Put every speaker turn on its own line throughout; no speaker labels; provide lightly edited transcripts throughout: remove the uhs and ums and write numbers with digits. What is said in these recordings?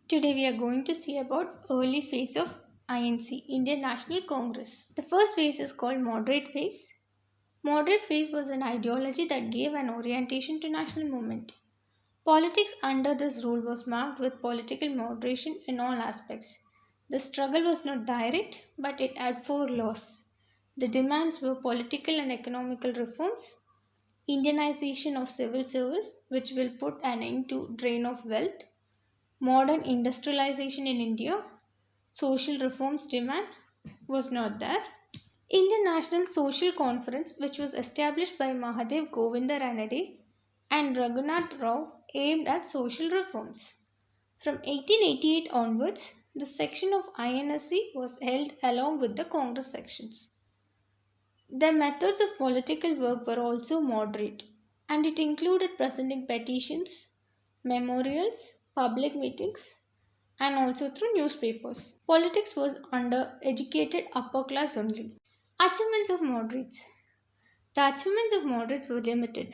Today we are going to see about early phase of INC, Indian National Congress. The first phase is called moderate phase. Moderate phase was an ideology that gave an orientation to national movement. Politics under this rule was marked with political moderation in all aspects. The struggle was not direct, but it had four laws. The demands were political and economical reforms, Indianization of civil service, which will put an end to drain of wealth, modern industrialization in India, social reforms demand was not there. Indian National Social Conference, which was established by Mahadev Govinda Ranade and Raghunath Rao, aimed at social reforms. From 1888 onwards, the section of INSC was held along with the Congress sections. Their methods of political work were also moderate, and it included presenting petitions, memorials, public meetings, and also through newspapers. Politics was under educated upper class only. Achievements of moderates. The achievements of moderates were limited.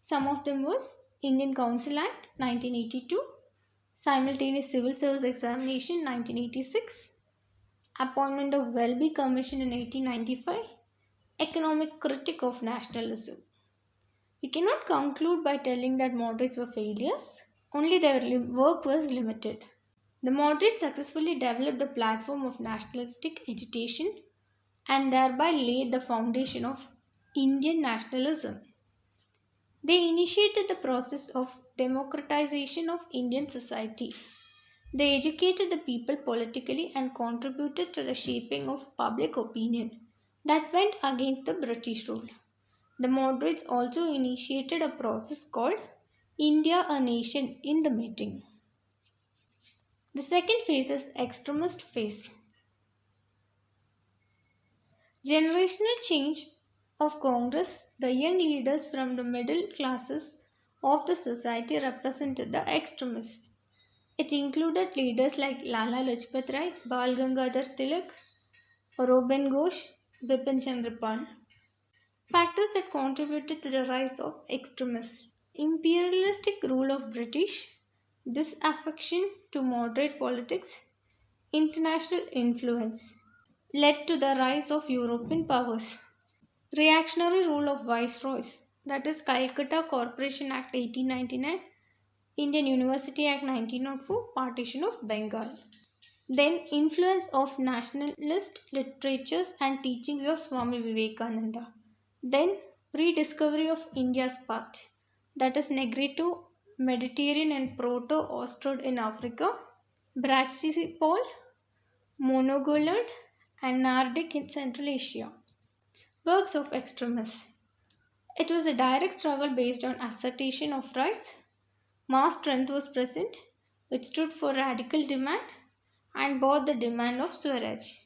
Some of them was Indian Council Act 1982, simultaneous civil service examination 1986, appointment of Welby Commission in 1895, economic critic of nationalism. We cannot conclude by telling that moderates were failures, only their work was limited. The moderates successfully developed a platform of nationalistic agitation and thereby laid the foundation of Indian nationalism. They initiated the process of democratization of Indian society. They educated the people politically and contributed to the shaping of public opinion that went against the British rule. The moderates also initiated a process called India a Nation in the Making. The second phase is extremist phase. Generational change of Congress, the young leaders from the middle classes of the society represented the extremists. It included leaders like Lala Lajpat Rai, Bal Gangadhar Tilak, Robin Ghosh, Bipin Chandra Pal. Factors that contributed to the rise of extremism. Imperialistic rule of British, disaffection to moderate politics, international influence led to the rise of European powers. Reactionary rule of viceroys, that is Calcutta Corporation Act 1899, Indian University Act 1904, partition of Bengal. Then influence of nationalist literatures and teachings of Swami Vivekananda. Then rediscovery of India's past, that is Negrito, Mediterranean and Proto-Austrad in Africa, Brachypole, Monogolid and Nardic in Central Asia. Works of extremists. It was a direct struggle based on assertion of rights. Mass strength was present, which stood for radical demand and brought the demand of Swaraj.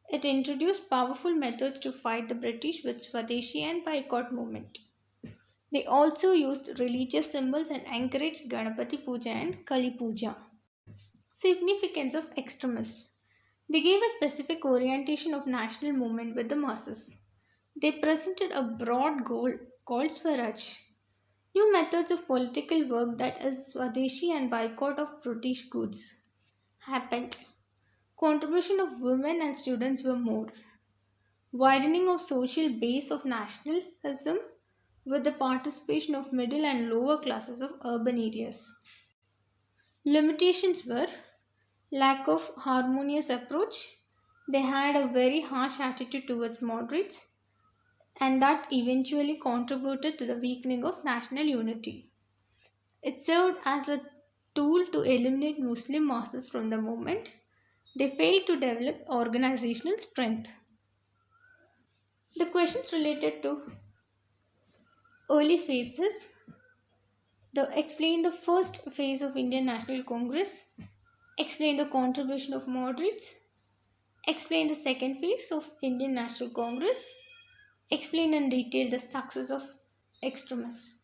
It introduced powerful methods to fight the British with Swadeshi and boycott movement. They also used religious symbols and encouraged Ganapati Puja and Kali Puja. Significance of extremists. They gave a specific orientation of national movement with the masses. They presented a broad goal called Swaraj. New methods of political work, that is Swadeshi and boycott of British goods, happened. Contribution of women and students were more. Widening of social base of nationalism with the participation of middle and lower classes of urban areas. Limitations were lack of harmonious approach. They had a very harsh attitude towards moderates, and that eventually contributed to the weakening of national unity. It served as a tool to eliminate Muslim masses from the movement. They failed to develop organizational strength. The questions related to early phases. Explain the first phase of Indian National Congress. Explain the contribution of moderates. Explain the second phase of Indian National Congress. Explain in detail the success of extremists.